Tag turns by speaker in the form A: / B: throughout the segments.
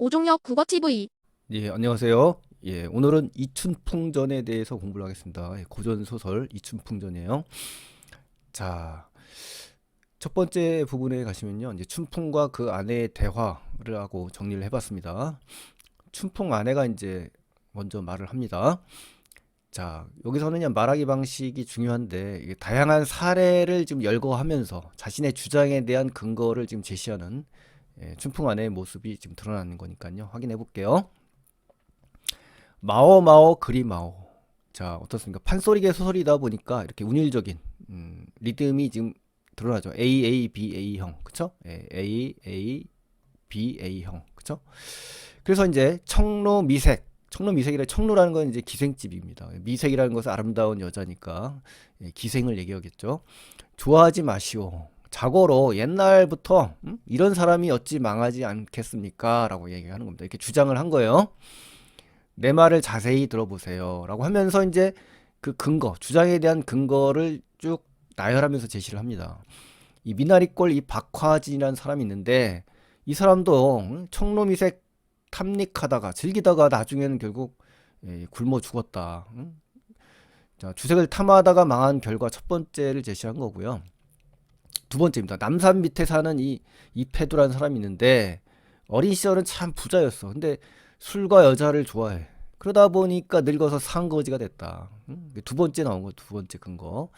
A: 오종혁 국어TV.
B: 예, 안녕하세요. 예, 오늘은 이춘풍전에 대해서 공부를 하겠습니다. 예, 고전 소설 이춘풍전이에요. 자, 첫 번째 부분에 가시면요, 이제 춘풍과 그 아내의 대화를 하고 정리를 해봤습니다. 춘풍 아내가 이제 먼저 말을 합니다. 자, 여기서는 그냥 말하기 방식이 중요한데, 이게 다양한 사례를 지금 열거하면서 자신의 주장에 대한 근거를 지금 제시하는 춘풍 아내의 모습이 지금 드러나는 거니까요. 확인해 볼게요. 마오마오 그리마오. 자, 어떻습니까? 판소리계 소설이다 보니까 이렇게 운율적인 리듬이 지금 드러나죠. A A B A형, 그쵸? A A B A형, 그쵸? 그래서 이제 청로미색, 청로미색이라 청로라는 건 이제 기생집입니다. 미색이라는 것은 아름다운 여자니까 기생을 얘기하겠죠. 좋아하지 마시오. 자고로 옛날부터 이런 사람이 어찌 망하지 않겠습니까? 라고 얘기하는 겁니다. 이렇게 주장을 한 거예요. 내 말을 자세히 들어보세요. 라고 하면서 이제 그 근거, 주장에 대한 근거를 쭉 나열하면서 제시를 합니다. 이 미나리꼴 이 박화진이라는 사람이 있는데 이 사람도 청로미색 탐닉하다가 즐기다가 나중에는 결국 굶어 죽었다. 자, 주색을 탐하다가 망한 결과 첫 번째를 제시한 거고요. 두 번째입니다. 남산 밑에 사는 이 이페두라는 사람이 있는데 어린 시절은 참 부자였어. 근데 술과 여자를 좋아해. 그러다 보니까 늙어서 상거지가 됐다. 두 번째 나온 거, 두 번째 근거.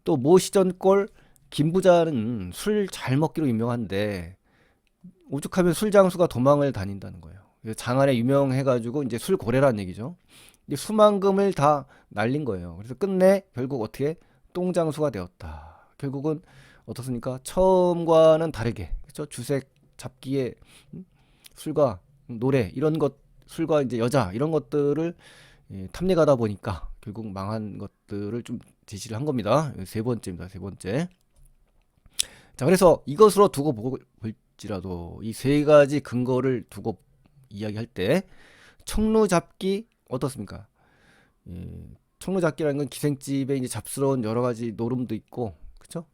B: 또 모 시전꼴 김부자는 술 잘 먹기로 유명한데 오죽하면 술장수가 도망을 다닌다는 거예요. 장안에 유명해가지고 이제 술고래라는 얘기죠. 이제 수만금을 다 날린 거예요. 그래서 끝내 결국 어떻게 똥장수가 되었다. 결국은 어떻습니까? 처음과는 다르게, 그렇죠? 주색 잡기에 술과 노래 이런 것, 술과 이제 여자 이런 것들을 탐닉하다 보니까 결국 망한 것들을 좀 제시를 한 겁니다. 세 번째입니다. 세 번째. 자, 그래서 이것으로 두고 볼지라도 이 세 가지 근거를 두고 이야기할 때 청루 잡기 어떻습니까? 청루 잡기라는 건 기생집에 이제 잡스러운 여러 가지 노름도 있고, 그렇죠?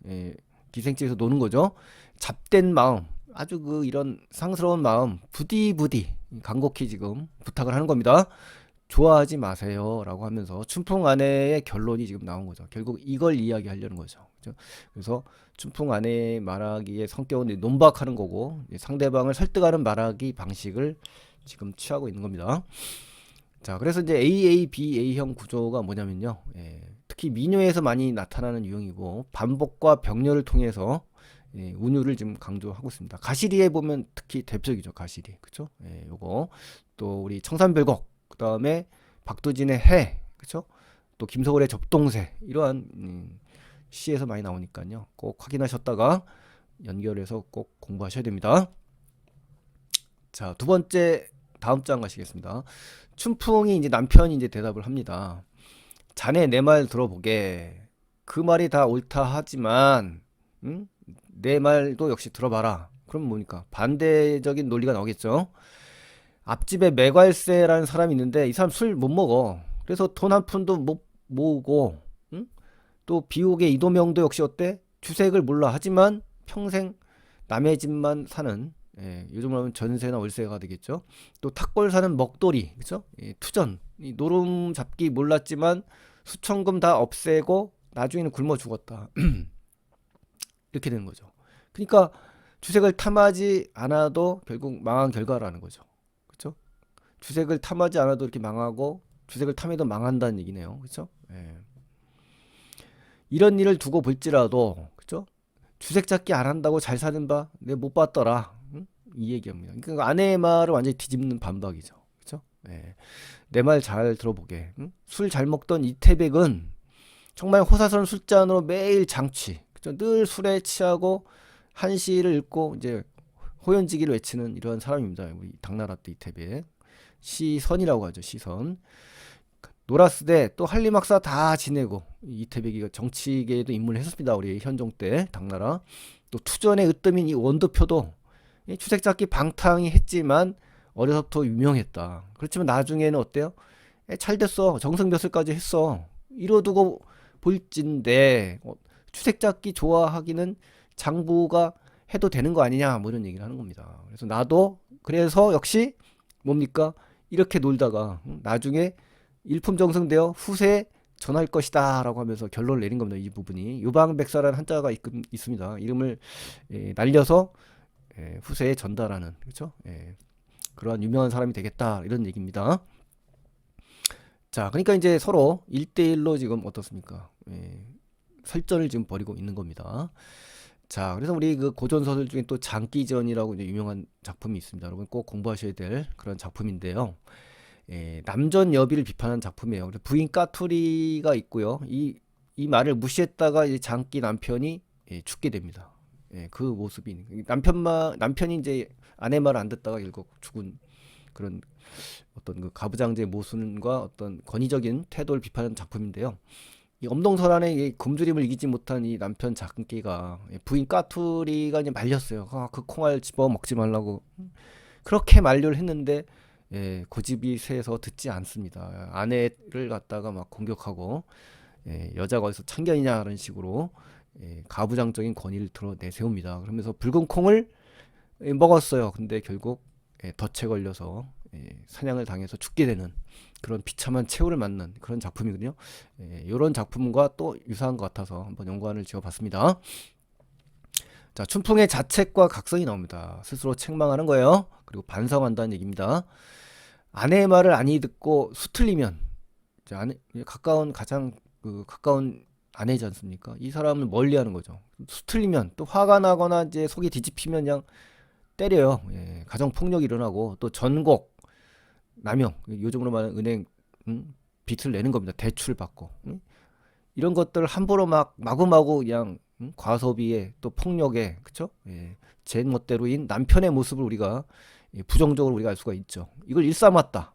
B: 기생집에서 노는 거죠. 잡된 마음, 아주 그 이런 상스러운 마음, 부디부디 간곡히 지금 부탁을 하는 겁니다. 좋아하지 마세요라고 하면서 춘풍 아내의 결론이 지금 나온 거죠. 결국 이걸 이야기하려는 거죠. 그죠? 그래서 춘풍 아내의 말하기의 성격은 논박하는 거고 상대방을 설득하는 말하기 방식을 지금 취하고 있는 겁니다. 자, 그래서 이제 AABA형 구조가 뭐냐면요. 특히 민요에서 많이 나타나는 유형이고 반복과 병렬을 통해서 운율을 지금 강조하고 있습니다. 가시리에 보면 특히 대표적이죠. 가시리, 그렇죠? 요거 또 우리 청산별곡, 그 다음에 박두진의 해, 그렇죠? 또 김서울의 접동새 이러한 시에서 많이 나오니까요. 꼭 확인하셨다가 연결해서 꼭 공부하셔야 됩니다. 자, 두 번째 다음 장 가시겠습니다. 춘풍이 이제 남편이 이제 대답을 합니다. 자네 내 말 들어보게. 그 말이 다 옳다 하지만 내 말도 역시 들어봐라. 그럼 뭡니까? 반대적인 논리가 나오겠죠. 앞집에 매괄세라는 사람이 있는데 이 사람 술 못 먹어. 그래서 돈 한 푼도 못 모으고 또 비옥의 이도명도 역시 어때? 주색을 몰라. 하지만 평생 남의 집만 사는 요즘으로 하면 전세나 월세가 되겠죠. 또 탁골 사는 먹돌이, 그죠? 투전, 노름 잡기 몰랐지만 수천금 다 없애고 나중에는 굶어 죽었다. 이렇게 되는 거죠. 그러니까 주색을 탐하지 않아도 결국 망한 결과라는 거죠. 그렇죠? 주색을 탐하지 않아도 이렇게 망하고 주색을 탐해도 망한다는 얘기네요. 그렇죠? 이런 일을 두고 볼지라도 그렇죠? 주색 잡기 안 한다고 잘 사는 바 내가 못 봤더라. 응? 이 얘기입니다. 그러니까 아내의 말을 완전히 뒤집는 반박이죠. 그렇죠? 내 말 잘 들어보게. 응? 술 잘 먹던 이태백은 정말 호사스러운 술잔으로 매일 장취. 그렇죠? 늘 술에 취하고 한시를 읽고 이제 호연지기를 외치는 이러한 사람입니다. 우리 당나라 때 이태백. 시선이라고 하죠. 시선. 놀았을 때 또 한림학사 다 지내고 이태백이가 정치계에도 입문을 했습니다. 우리 현종 때 당나라. 또 투전의 으뜸인 이 원도표도 주색잡기 방탕히 했지만 어려서부터 유명했다. 그렇지만 나중에는 어때요? 잘 됐어. 정승몇을까지 했어. 이러두고 볼진데 주색잡기 좋아하기는 장부가 해도 되는 거 아니냐 뭐 이런 얘기를 하는 겁니다. 그래서 나도 그래서 역시 뭡니까? 이렇게 놀다가 나중에 일품정성되어 후세에 전할 것이다 라고 하면서 결론을 내린 겁니다. 이 부분이 유방백사라는 한자가 있습니다. 이름을 날려서 후세에 전달하는, 그렇죠? 그러한 유명한 사람이 되겠다 이런 얘기입니다. 자, 그러니까 이제 서로 1대1로 지금 어떻습니까? 설전을 지금 벌이고 있는 겁니다. 자, 그래서 우리 그 고전서들 중에 또 장기전이라고 이제 유명한 작품이 있습니다. 여러분 꼭 공부하셔야 될 그런 작품인데요. 남전 여비를 비판한 작품이에요. 그래서 부인 까투리가 있고요. 이 말을 무시했다가 이제 장기 남편이 죽게 됩니다. 그 모습이 남편이 이제 아내 말을 안 듣다가 결국 죽은 그런 어떤 그 가부장제의 모순과 어떤 권위적인 태도를 비판하는 작품인데요. 이 엄동설안의 이 굶주림을 이기지 못한 이 남편 장기가 부인 까투리가 이제 말렸어요. 그 콩알 집어 먹지 말라고 그렇게 만류를 했는데 고집이 세서 듣지 않습니다. 아내를 갖다가 막 공격하고 여자가 어디서 참견이냐 이런 식으로 가부장적인 권위를 드러 내세웁니다. 그러면서 붉은 콩을 먹었어요. 근데 결국 덫에 걸려서 사냥을 당해서 죽게 되는 그런 비참한 최후를 맞는 그런 작품이거든요. 이런 작품과 또 유사한 것 같아서 한번 연관을 지어봤습니다. 자, 춘풍의 자책과 각성이 나옵니다. 스스로 책망하는 거예요. 그리고 반성한다는 얘기입니다. 아내의 말을 아니 듣고 수틀리면 가장 가까운 아내지 않습니까? 이 사람을 멀리하는 거죠. 수틀리면 또 화가 나거나 이제 속이 뒤집히면 그냥 때려요. 가정 폭력이 일어나고 또 전곡 남용 요즘으로 말하는 은행 빚을 내는 겁니다. 대출 받고 이런 것들 함부로 막 마구마구 그냥 과소비에 또 폭력에 그쵸? 제 멋대로인 남편의 모습을 우리가 부정적으로 우리가 알 수가 있죠. 이걸 일삼았다.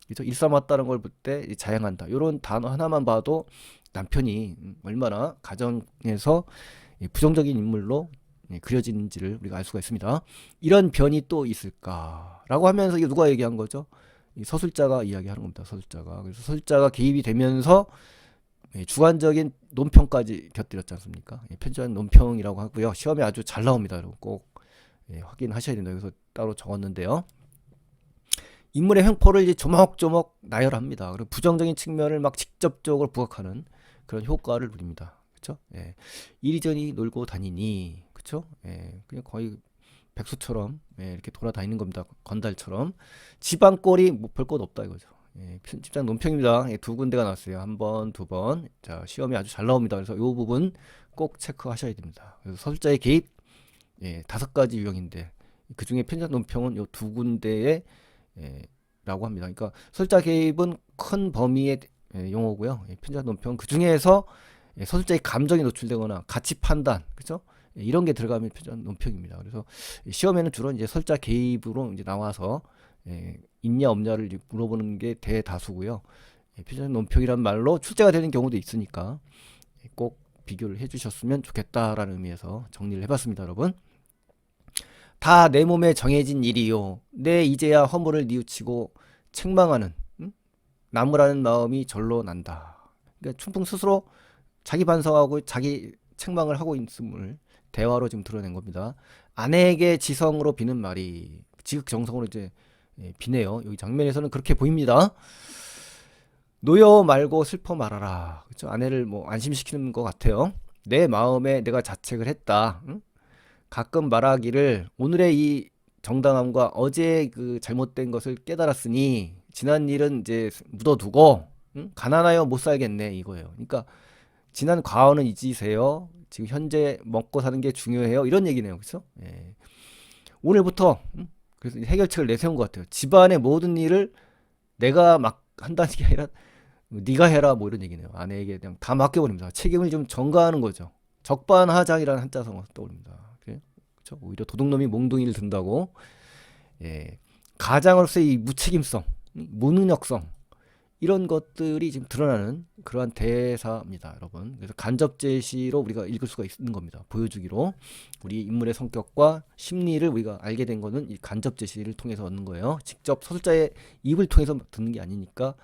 B: 그렇죠? 일삼았다는 걸 볼 때 자행한다. 이런 단어 하나만 봐도 남편이 얼마나 가정에서 부정적인 인물로 그려지는지를 우리가 알 수가 있습니다. 이런 변이 또 있을까라고 하면서 이게 누가 얘기한 거죠? 이 서술자가 이야기하는 겁니다. 서술자가. 그래서 서술자가 개입이 되면서 주관적인 논평까지 곁들였지 않습니까? 편주한 논평이라고 하고요. 시험에 아주 잘 나옵니다. 여러분 꼭 확인하셔야 된다. 그래서 따로 적었는데요. 인물의 횡포를 이제 조목조목 나열합니다. 그리고 부정적인 측면을 막 직접적으로 부각하는 그런 효과를 누립니다. 그렇죠? 이리저리 놀고 다니니, 그렇죠? 그냥 거의 백수처럼 이렇게 돌아다니는 겁니다. 건달처럼 집안꼴이 뭐 별 것 없다 이거죠. 편집장 논평입니다. 두 군데가 나왔어요. 한 번, 두 번. 자, 시험이 아주 잘 나옵니다. 그래서 이 부분 꼭 체크하셔야 됩니다. 그래서 서술자의 개입 5가지 유형인데 그 중에 편집장 논평은 이 두 군데에 라고 합니다. 그러니까 서술자 개입은 큰 범위의 용어고요. 편집장 논평은 그 중에서 서술자의 감정이 노출되거나 가치 판단, 그렇죠? 이런 게 들어가면 편집장 논평입니다. 그래서 시험에는 주로 이제 서술자 개입으로 이제 나와서 있냐 없냐를 물어보는 게 대다수고요. 편집장 논평이란 말로 출제가 되는 경우도 있으니까 꼭 비교를 해주셨으면 좋겠다라는 의미에서 정리를 해봤습니다, 여러분. 다 내 몸에 정해진 일이요. 내 이제야 허물을 뉘우치고 책망하는 나무라는 마음이 절로 난다. 그러니까 춘풍 스스로 자기 반성하고 자기 책망을 하고 있음을 대화로 지금 드러낸 겁니다. 아내에게 지성으로 비는 말이 지극정성으로 이제 비네요. 여기 장면에서는 그렇게 보입니다. 노여 말고 슬퍼 말아라. 그렇죠? 아내를 뭐 안심시키는 것 같아요. 내 마음에 내가 자책을 했다. 가끔 말하기를 오늘의 이 정당함과 어제의 그 잘못된 것을 깨달았으니 지난 일은 이제 묻어두고 가난하여 못 살겠네 이거예요. 그러니까 지난 과거는 잊으세요. 지금 현재 먹고 사는 게 중요해요. 이런 얘기네요. 그렇죠? 오늘부터 그래서 해결책을 내세운 것 같아요. 집안의 모든 일을 내가 막 한다는 게 아니라 네가 해라 뭐 이런 얘기네요. 아내에게 그냥 다 맡겨버립니다. 책임을 좀 전가하는 거죠. 적반하장이라는 한자성어 떠올립니다. 그렇죠? 오히려 도둑놈이 몽둥이를 든다고. 가장으로서의 이 무책임성, 무능력성 이런 것들이 지금 드러나는 그러한 대사입니다, 여러분. 그래서 간접 제시로 우리가 읽을 수가 있는 겁니다. 보여주기로 우리 인물의 성격과 심리를 우리가 알게 된 거는 이 간접 제시를 통해서 얻는 거예요. 직접 서술자의 입을 통해서 듣는 게 아니니까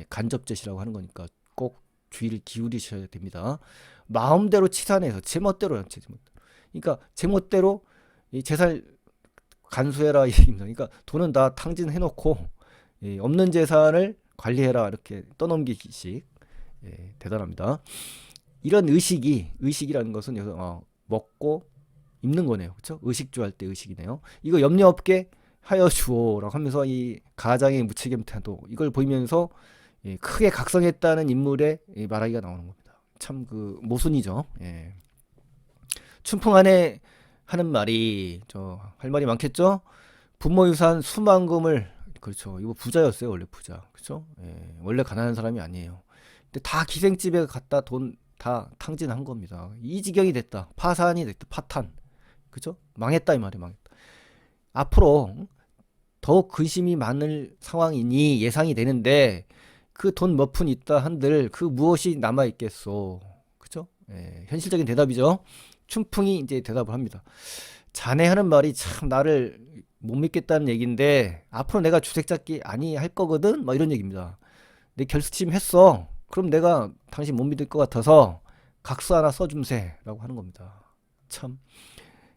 B: 간접 제시라고 하는 거니까 꼭 주의를 기울이셔야 됩니다. 마음대로 치산해서 제멋대로요. 그러니까 제멋대로 이 재살 간수해라 이 얘기입니다. 그러니까 돈은 다 탕진해놓고 없는 재산을 관리해라 이렇게 떠넘기기식. 대단합니다. 이런 의식이라는 것은 여기서 먹고 입는 거네요. 그렇죠? 의식주 할 때 의식이네요. 이거 염려 없게 하여 주오라고 하면서 이 가장의 무책임 태도 이걸 보이면서 크게 각성했다는 인물의 말하기가 나오는 겁니다. 참 그 모순이죠. 춘풍 안에 하는 말이 할 말이 많겠죠. 부모 유산 수만금을 그렇죠. 이거 부자였어요. 원래 부자. 그렇죠? 원래 가난한 사람이 아니에요. 근데 다 기생집에 갖다 돈 다 탕진한 겁니다. 이 지경이 됐다. 파산이 됐다. 파탄. 그죠? 망했다 이 말이 망했다. 앞으로 더욱 근심이 많을 상황이니 예상이 되는데 그 돈 몇 푼 있다 한들 그 무엇이 남아 있겠소. 그죠? 현실적인 대답이죠. 춘풍이 이제 대답을 합니다. 자네 하는 말이 참 나를 못 믿겠다는 얘기인데 앞으로 내가 주색 잡기 아니 할 거거든. 막 이런 얘기입니다. 내 결심했어. 그럼 내가 당신 못 믿을 것 같아서 각서 하나 써줌세라고 하는 겁니다. 참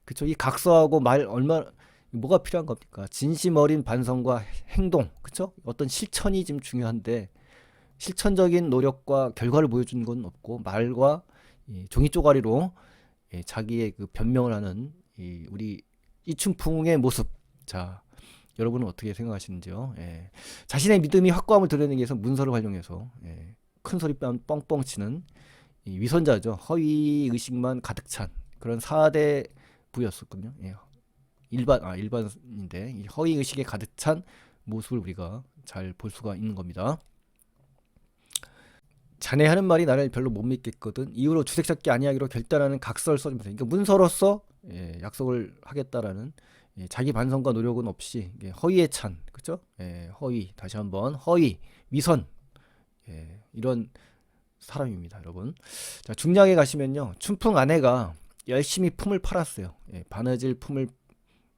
B: 그쵸. 이 각서하고 말 얼마 뭐가 필요한 겁니까? 진심 어린 반성과 행동 그쵸? 어떤 실천이 지금 중요한데 실천적인 노력과 결과를 보여주는 건 없고 말과 종이 쪼가리로 자기의 그 변명을 하는 우리 이춘풍의 모습. 자, 여러분은 어떻게 생각하시는지요? 자신의 믿음이 확고함을 드러내기 위해서 문서를 활용해서 큰 소리 뻥뻥 치는 위선자죠. 허위 의식만 가득 찬 그런 4대 부였었거든요. 일반인데 이 허위 의식에 가득 찬 모습을 우리가 잘 볼 수가 있는 겁니다. 자네 하는 말이 나를 별로 못 믿겠거든. 이후로 주색 잡기 아니하기로 결단하는 각서를 써주면서 그러니까 문서로서 약속을 하겠다라는 자기 반성과 노력은 없이 허위에 찬 그죠? 허위 다시 한번 허위 위선 이런 사람입니다, 여러분. 자, 중량에 가시면요, 춘풍 아내가 열심히 품을 팔았어요. 바느질 품을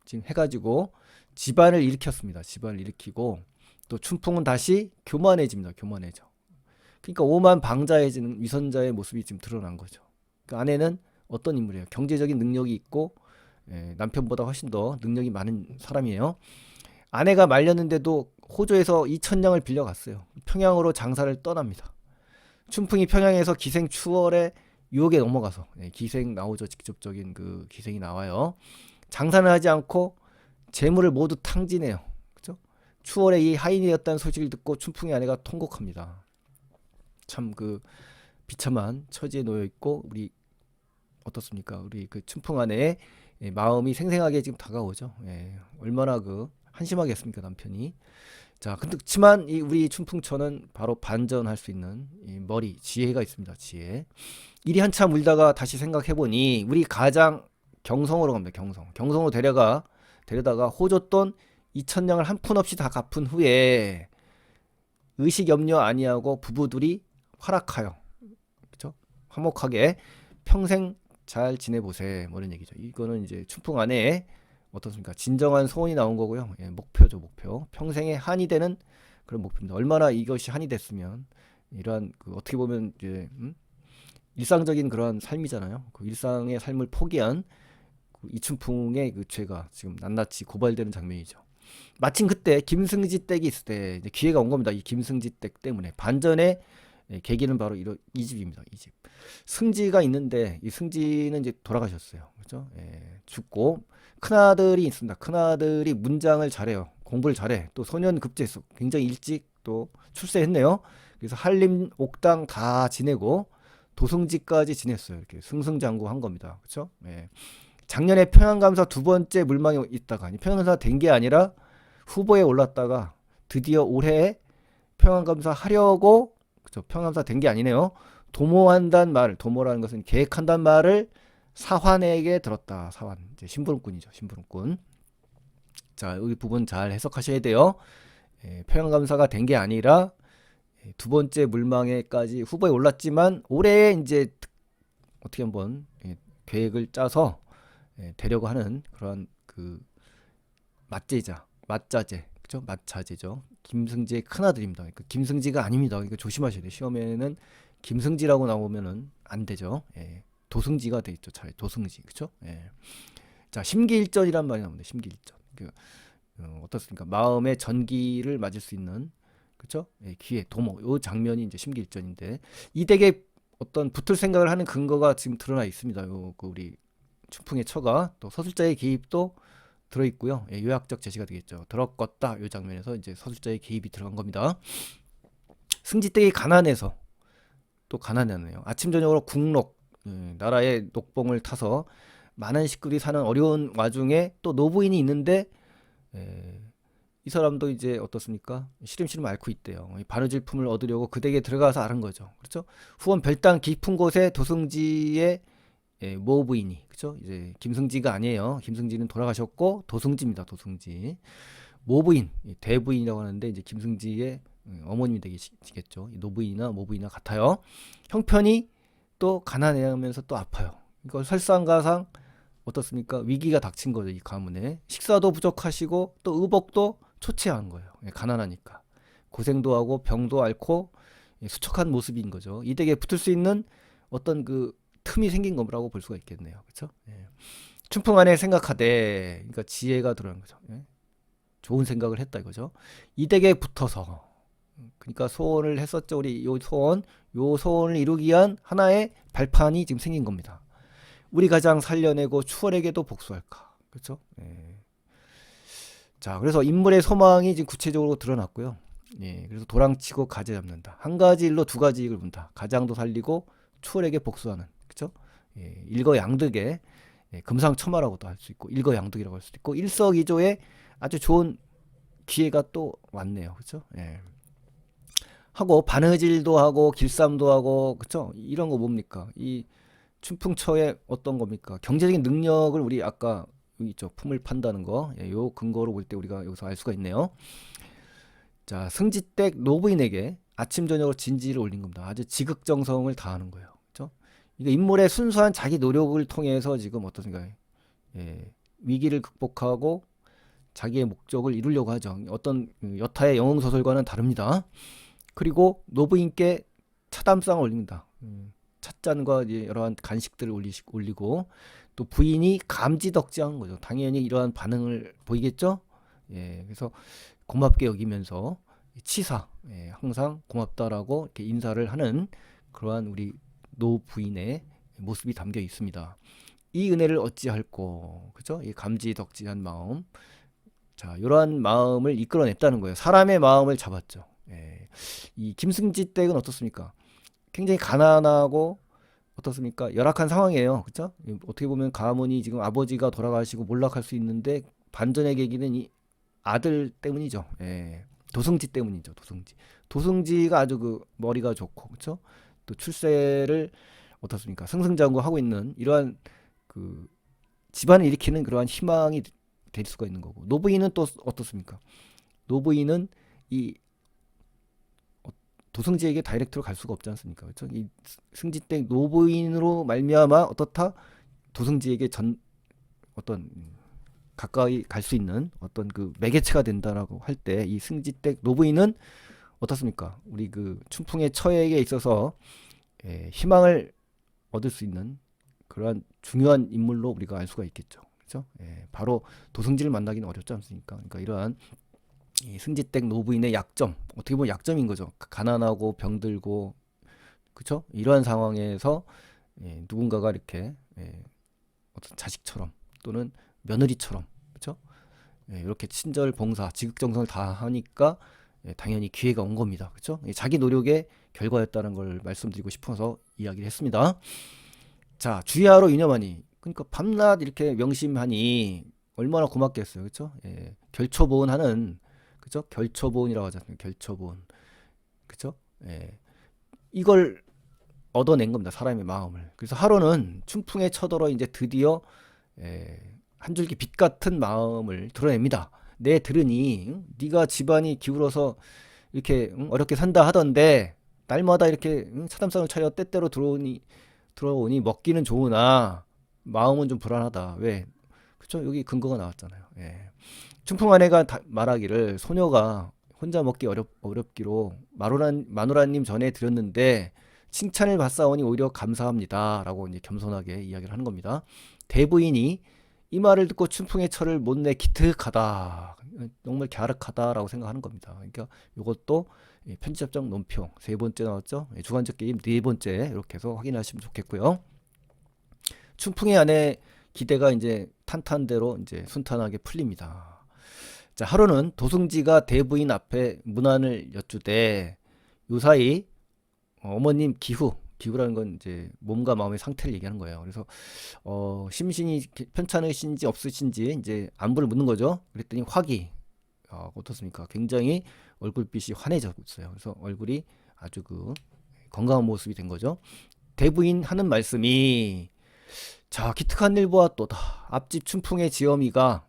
B: 지금 해가지고 집안을 일으켰습니다. 집안을 일으키고 또 춘풍은 다시 교만해집니다. 교만해져. 그러니까 오만 방자해지는 위선자의 모습이 지금 드러난 거죠. 그 아내는 어떤 인물이에요? 경제적인 능력이 있고 남편보다 훨씬 더 능력이 많은 사람이에요. 아내가 말렸는데도 호조에서 2,000냥을 빌려갔어요. 평양으로 장사를 떠납니다. 춘풍이 평양에서 기생 추월의 유혹에 넘어가서 기생 나오죠. 직접적인 그 기생이 나와요. 장사는 하지 않고 재물을 모두 탕진해요. 그죠? 추월의 이 하인이었다는 소식을 듣고 춘풍의 아내가 통곡합니다. 참 그 비참한 처지에 놓여 있고 우리 어떻습니까? 우리 그 춘풍 아내의 마음이 생생하게 지금 다가오죠. 얼마나 그 한심하겠습니까, 남편이. 자, 그렇지만 이 우리 춘풍처는 바로 반전할 수 있는 이 머리, 지혜가 있습니다. 지혜. 일이 한참 울다가 다시 생각해보니 우리 가장 경성으로 갑니다. 경성으로 데려다가 호조돈 2,000냥을 한 푼 없이 다 갚은 후에 의식 염려 아니하고 부부들이 활락하여 그렇죠? 화목하게 평생 잘 지내보세. 뭐 이런 얘기죠. 이거는 이제 춘풍 아내의 어떻습니까? 진정한 소원이 나온 거고요. 목표죠, 목표. 평생의 한이 되는 그런 목표입니다. 얼마나 이것이 한이 됐으면 이러한 그 어떻게 보면 이제 일상적인 그런 삶이잖아요. 그 일상의 삶을 포기한 그 이춘풍의 그 죄가 지금 낱낱이 고발되는 장면이죠. 마침 그때 김승지 댁이 있을 때 이제 기회가 온 겁니다. 이 김승지 댁 때문에 반전의 계기는 바로 이 집입니다. 이 집. 승지가 있는데 이 승지는 이제 돌아가셨어요. 그렇죠? 죽고 큰아들이 있습니다. 큰아들이 문장을 잘해요. 공부를 잘해. 또 소년 급제했어. 굉장히 일찍 또 출세했네요. 그래서 한림 옥당 다 지내고 도승지까지 지냈어요. 이렇게 승승장구한 겁니다. 그렇죠? 작년에 평양감사 두 번째 물망에 있다가 평양감사 된 게 아니라 후보에 올랐다가 드디어 올해 평양감사 하려고 그렇죠? 평양감사 된 게 아니네요. 도모한단 말, 도모라는 것은 계획한단 말을 사환에게 들었다. 사환, 이제 심부름꾼이죠. 심부름꾼. 자, 이 부분 잘 해석하셔야 돼요. 평양감사가 된 게 아니라 두 번째 물망에까지 후보에 올랐지만 올해 이제 어떻게 한번 계획을 짜서 되려고 하는 그런 그 맞자제, 그죠? 맞자제죠. 김승지의 큰아들입니다. 그 김승지가 아닙니다. 이거 조심하셔야 돼요. 시험에는 김승지라고 나오면은 안 되죠. 도승지가 돼 있죠. 차라리 도승지, 그죠? 자, 심기일전이란 말이 나옵니다. 심기일전. 어떻습니까? 마음의 전기를 맞을 수 있는 그렇죠? 예, 기회, 도모 요 장면이 이제 심기일전인데 이 덱에 어떤 붙을 생각을 하는 근거가 지금 드러나 있습니다. 그 우리 춘풍의 처가 또 서술자의 개입도 들어 있고요. 예, 요약적 제시가 되겠죠. 들었겄다 요 장면에서 이제 서술자의 개입이 들어간 겁니다. 승지댁이 가난해서 또 가난하네요. 아침 저녁으로 국록 나라의 녹봉을 타서 많은 식구들이 사는 어려운 와중에 또 노부인이 있는데 이 사람도 이제 어떻습니까? 시름시름 앓고 있대요. 바느질품을 얻으려고 그 댁에 들어가서 앓은 거죠. 그렇죠? 후원 별당 깊은 곳에 도승지의 모부인이 그렇죠? 이제 김승지가 아니에요. 김승지는 돌아가셨고 도승지입니다. 도승지. 모부인, 대부인이라고 하는데 이제 김승지의 어머님이 되시겠죠. 노부인이나 모부인이나 같아요. 형편이 또 가난해하면서 또 아파요. 이거 설상가상 어떻습니까? 위기가 닥친 거죠. 이 가문에 식사도 부족하시고 또 의복도 초췌한 거예요. 가난하니까 고생도 하고 병도 앓고 수척한 모습인 거죠. 이 댁에 붙을 수 있는 어떤 그 틈이 생긴 거라고 볼 수가 있겠네요. 그렇죠? 춘풍 안에 생각하되, 그러니까 지혜가 들어간 거죠. 좋은 생각을 했다 이거죠. 이 댁에 붙어서, 그러니까 소원을 했었죠. 우리 요 소원을 이루기 위한 하나의 발판이 지금 생긴 겁니다. 우리 가장 살려내고 추월에게도 복수할까. 그렇죠? 자, 그래서 인물의 소망이 지금 구체적으로 드러났고요. 그래서 도랑치고 가재 잡는다. 한 가지 일로 두 가지 이익을 본다. 가장도 살리고 추월에게 복수하는. 그렇죠? 일거양득의 금상첨화라고도 할 수 있고 일거양득이라고 할 수도 있고 일석이조의 아주 좋은 기회가 또 왔네요. 그렇죠? 하고 바느질도 하고 길쌈도 하고 그렇죠? 이런 거 뭡니까? 이 춘풍처의 어떤 겁니까? 경제적인 능력을 우리 아까 여기 있죠. 품을 판다는 거. 요 근거로 볼 때 우리가 여기서 알 수가 있네요. 자, 승지댁 노부인에게 아침 저녁으로 진지를 올린 겁니다. 아주 지극정성을 다하는 거예요. 그렇죠? 이거 인물의 순수한 자기 노력을 통해서 지금 어떻습니까? 위기를 극복하고 자기의 목적을 이루려고 하죠. 어떤 여타의 영웅 소설과는 다릅니다. 그리고 노부인께 차담상을 올립니다. 찻잔과 이제 여러한 간식들을 올리고 또 부인이 감지덕지한 거죠. 당연히 이러한 반응을 보이겠죠. 그래서 고맙게 여기면서 치사, 항상 고맙다라고 이렇게 인사를 하는 그러한 우리 노 부인의 모습이 담겨 있습니다. 이 은혜를 어찌할꼬, 그죠? 이 감지덕지한 마음, 자, 이러한 마음을 이끌어냈다는 거예요. 사람의 마음을 잡았죠. 이 김승지 댁은 어떻습니까? 굉장히 가난하고 어떻습니까? 열악한 상황이에요. 그렇죠? 어떻게 보면 가문이 지금 아버지가 돌아가시고 몰락할 수 있는데 반전의 계기는 이 아들 때문이죠. 도승지 때문이죠. 도승지가 아주 그 머리가 좋고 그렇죠? 또 출세를 어떻습니까? 승승장구하고 있는 이러한 그 집안을 일으키는 그러한 희망이 될 수가 있는 거고 노부인은 또 어떻습니까? 노부인은 이 도승지에게 다이렉트로 갈 수가 없지 않습니까? 그렇죠? 이 승지댁 노부인으로 말미암아 어떻다? 도승지에게 어떤 가까이 갈 수 있는 어떤 그 매개체가 된다라고 할 때 이 승지댁 노부인은 어떻습니까? 우리 그 춘풍의 처에게 있어서 희망을 얻을 수 있는 그러한 중요한 인물로 우리가 알 수가 있겠죠. 그렇죠? 바로 도승지를 만나기는 어렵지 않습니까? 그러니까 이러한 이 승지댁 노부인의 약점, 어떻게 보면 약점인 거죠. 가난하고 병들고 그렇죠? 이러한 상황에서 누군가가 이렇게 어떤 자식처럼 또는 며느리처럼 그렇죠? 이렇게 친절 봉사, 지극정성을 다 하니까 당연히 기회가 온 겁니다. 그렇죠? 자기 노력의 결과였다는 걸 말씀드리고 싶어서 이야기를 했습니다. 자, 주야로 유념하니 그러니까 밤낮 이렇게 명심하니 얼마나 고맙겠어요. 그렇죠? 결초보은하는 그죠? 결초보은이라고 하잖아요. 결초보은. 그죠? 이걸 얻어낸 겁니다. 사람의 마음을. 그래서 하루는 춘풍에 쳐들어 이제 드디어 한 줄기 빛 같은 마음을 드러냅니다. 내 들으니 네가 집안이 기울어서 이렇게 어렵게 산다 하던데 날마다 이렇게 차담상을 차려 때때로 들어오니 먹기는 좋으나 마음은 좀 불안하다. 왜? 그쵸? 여기 근거가 나왔잖아요. 춘풍 아내가 말하기를 소녀가 혼자 먹기 어렵기로 마누라님 전에 드렸는데 칭찬을 받사오니 오히려 감사합니다. 라고 이제 겸손하게 이야기를 하는 겁니다. 대부인이 이 말을 듣고 춘풍의 철을 못내 기특하다, 정말 갸륵하다라고 생각하는 겁니다. 그러니까 이것도 편집적 논평 세 번째 나왔죠. 주관적 게임 네 번째, 이렇게 해서 확인하시면 좋겠고요. 춘풍의 안에 기대가 이제 탄탄대로 이제 순탄하게 풀립니다. 자, 하루는 도승지가 대부인 앞에 문안을 여쭈되 요사이 어머님 기후라는 건 이제 몸과 마음의 상태를 얘기하는 거예요. 그래서 심신이 편찮으신지 없으신지 이제 안부를 묻는 거죠. 그랬더니 어떻습니까? 굉장히 얼굴빛이 환해져 있어요. 그래서 얼굴이 아주 그 건강한 모습이 된 거죠. 대부인 하는 말씀이, 자, 기특한 일 보았도다. 앞집 춘풍의 지엄이가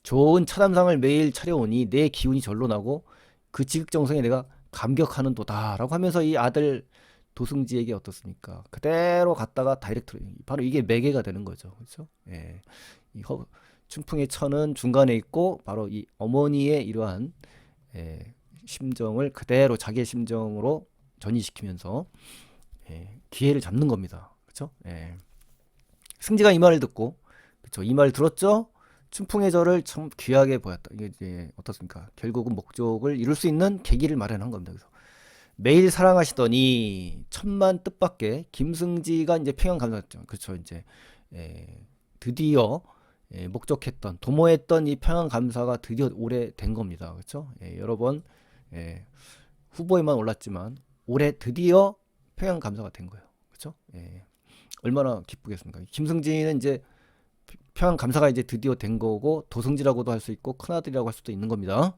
B: 좋은 차담상을 매일 차려오니 내 기운이 절로 나고 그 지극정성에 내가 감격하는도다 라고 하면서 이 아들 도승지에게 어떻습니까? 그대로 갔다가 다이렉트로, 바로 이게 매개가 되는 거죠. 그렇죠? 예. 춘풍의 천은 중간에 있고 바로 이 어머니의 이러한 심정을 그대로 자기의 심정으로 전이시키면서 기회를 잡는 겁니다. 그렇죠? 승지가 이 말을 듣고, 그렇죠? 이 말을 들었죠? 춘풍의 절을 참 귀하게 보였다. 이게 이제 어떻습니까? 결국은 목적을 이룰 수 있는 계기를 마련한 겁니다. 그래서 매일 사랑하시더니 천만 뜻밖의 김승지가 이제 평양 감사했죠. 그렇죠. 이제 드디어 목적했던 도모했던 이 평양 감사가 드디어 올해 된 겁니다. 그렇죠. 여러 번 후보에만 올랐지만 올해 드디어 평양 감사가 된 거예요. 그렇죠. 얼마나 기쁘겠습니까? 김승지는 이제 평양 감사가 이제 드디어 된 거고, 도승지라고도 할 수 있고 큰아들이라고 할 수도 있는 겁니다.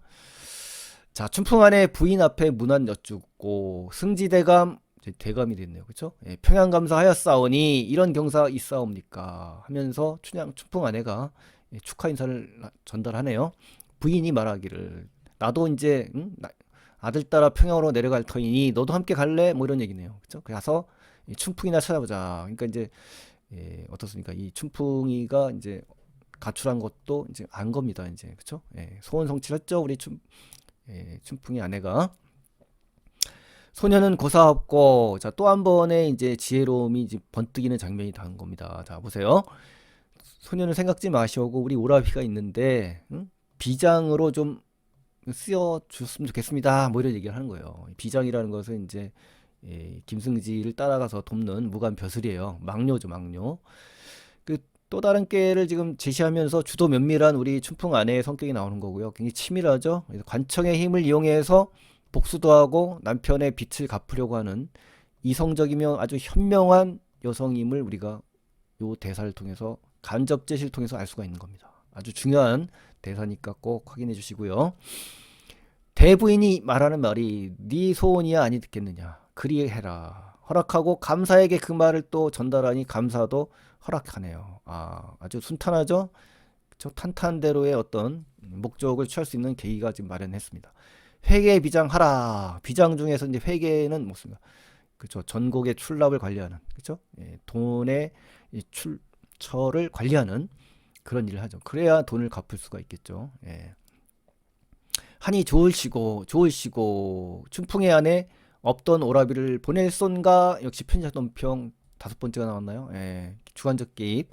B: 자, 춘풍 안에 부인 앞에 문안 여쭙고 승지대감, 대감이 됐네요. 그렇죠? 평양 감사하였사오니 이런 경사 있사옵니까 하면서 춘풍 아내가 축하 인사를 전달하네요. 부인이 말하기를, 나도 이제 아들 따라 평양으로 내려갈 터이니 너도 함께 갈래? 뭐 이런 얘기네요. 그렇죠? 그래서 춘풍이나 찾아보자. 그러니까 이제 어떻습니까? 이 춘풍이가 이제 가출한 것도 이제 안 겁니다. 이제 그렇죠? 소원 성취했죠. 우리 춘풍이 아내가. 소녀는 고사없고, 자, 또 한 번의 이제 지혜로움이 이제 번뜩이는 장면이 단 겁니다. 자, 보세요. 소녀는 생각지 마시오고 우리 오라비가 있는데 비장으로 좀 쓰여 줬으면 좋겠습니다. 뭐 이런 얘기를 하는 거예요. 비장이라는 것은 이제 김승지를 따라가서 돕는 무관 벼슬이에요. 막료죠, 막료. 그 또 다른 꾀를 지금 제시하면서 주도 면밀한 우리 춘풍 아내의 성격이 나오는 거고요. 굉장히 치밀하죠. 그래서 관청의 힘을 이용해서 복수도 하고 남편의 빚을 갚으려고 하는 이성적이며 아주 현명한 여성임을 우리가 요 대사를 통해서, 간접 제시를 통해서 알 수가 있는 겁니다. 아주 중요한 대사니까 꼭 확인해 주시고요. 대부인이 말하는 말이 네 소원이야 아니 듣겠느냐, 그리해라. 허락하고 감사에게 그 말을 또 전달하니 감사도 허락하네요. 아주 순탄하죠. 저 탄탄대로의 어떤 목적을 취할 수 있는 계기가 지금 마련했습니다. 회계 비장하라. 비장 중에서 이제 회계는 무슨, 그렇죠? 전국의 출납을 관리하는, 그렇죠? 돈의 출처를 관리하는 그런 일을 하죠. 그래야 돈을 갚을 수가 있겠죠. 하니 좋으시고 춘풍의 안에 없던 오라비를 보낼쏜가. 역시 편집적 논평 다섯 번째가 나왔나요? 주관적 개입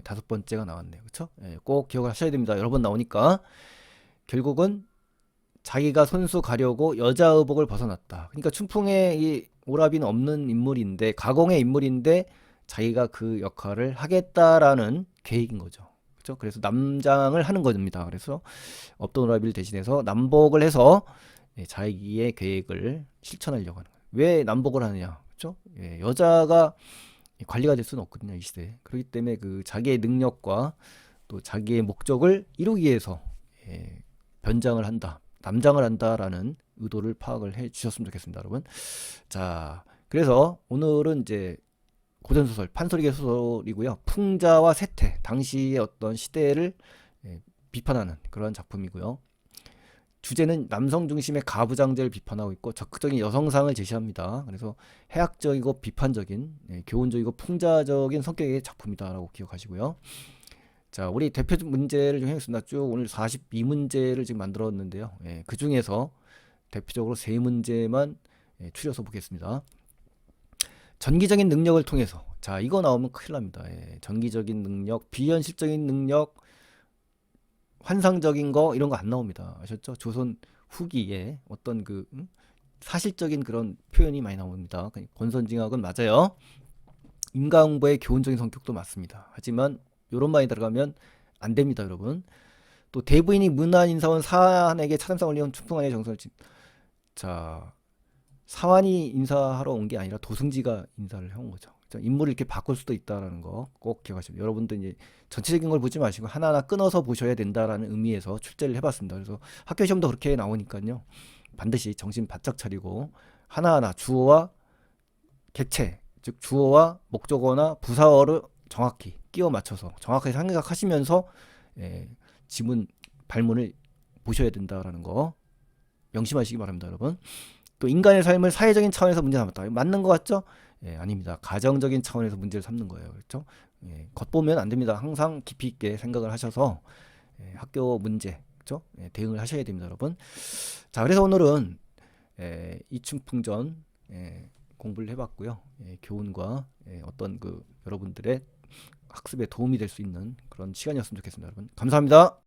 B: 다섯 번째가 나왔네요. 그렇죠? 꼭 기억을 하셔야 됩니다. 여러 번 나오니까. 결국은 자기가 손수 가려고 여자 의복을 벗어났다. 그러니까 춘풍의 이 오라비는 없는 인물인데, 가공의 인물인데 자기가 그 역할을 하겠다라는 계획인 거죠. 그렇죠? 그래서 남장을 하는 겁니다. 그래서 없던 오라비를 대신해서 남복을 해서 자기의 계획을 실천하려고 하는 거예요. 왜 남복을 하느냐? 그렇죠? 여자가 관리가 될 수는 없거든요, 이 시대에. 그렇기 때문에 그 자기의 능력과 또 자기의 목적을 이루기 위해서 변장을 한다, 남장을 한다라는 의도를 파악을 해 주셨으면 좋겠습니다, 여러분. 자, 그래서 오늘은 이제 고전소설, 판소리계 소설이고요. 풍자와 세태, 당시의 어떤 시대를 비판하는 그런 작품이고요. 주제는 남성 중심의 가부장제를 비판하고 있고 적극적인 여성상을 제시합니다. 그래서 해학적이고 비판적인, 교훈적이고 풍자적인 성격의 작품이다라고 기억하시고요. 자, 우리 대표 문제를 좀 해보겠습니다. 쭉 오늘 42문제를 지금 만들었는데요. 그 중에서 대표적으로 3문제만 추려서 보겠습니다. 전기적인 능력을 통해서, 자, 이거 나오면 큰일 납니다. 예, 전기적인 능력, 비현실적인 능력, 환상적인 거 이런 거 안 나옵니다. 아셨죠? 조선 후기에 어떤 사실적인 그런 표현이 많이 나옵니다. 권선징악은 맞아요. 인과응보의 교훈적인 성격도 맞습니다. 하지만 요런 말이 들어가면 안 됩니다, 여러분. 또 대부인이 문안 인사원 사한에게 차담상 올리온 충풍안의 정선을 자, 사환이 인사하러 온 게 아니라 도승지가 인사를 해온 거죠. 인물을 이렇게 바꿀 수도 있다라는 거 꼭 기억하시면 여러분들 이제 전체적인 걸 보지 마시고 하나하나 끊어서 보셔야 된다라는 의미에서 출제를 해봤습니다. 그래서 학교 시험도 그렇게 나오니까요. 반드시 정신 바짝 차리고 하나하나 주어와 객체, 즉 주어와 목적어나 부사어를 정확히 끼워 맞춰서 정확하게 생각하시면서 지문 발문을 보셔야 된다라는 거 명심하시기 바랍니다, 여러분. 또 인간의 삶을 사회적인 차원에서 문제 삼았다. 맞는 것 같죠? 예, 아닙니다. 가정적인 차원에서 문제를 삼는 거예요. 그렇죠? 예, 겉보면 안 됩니다. 항상 깊이 있게 생각을 하셔서 학교 문제, 그렇죠? 대응을 하셔야 됩니다, 여러분. 자, 그래서 오늘은 이충풍전 공부를 해봤고요. 교훈과 어떤 여러분들의 학습에 도움이 될 수 있는 그런 시간이었으면 좋겠습니다, 여러분. 감사합니다.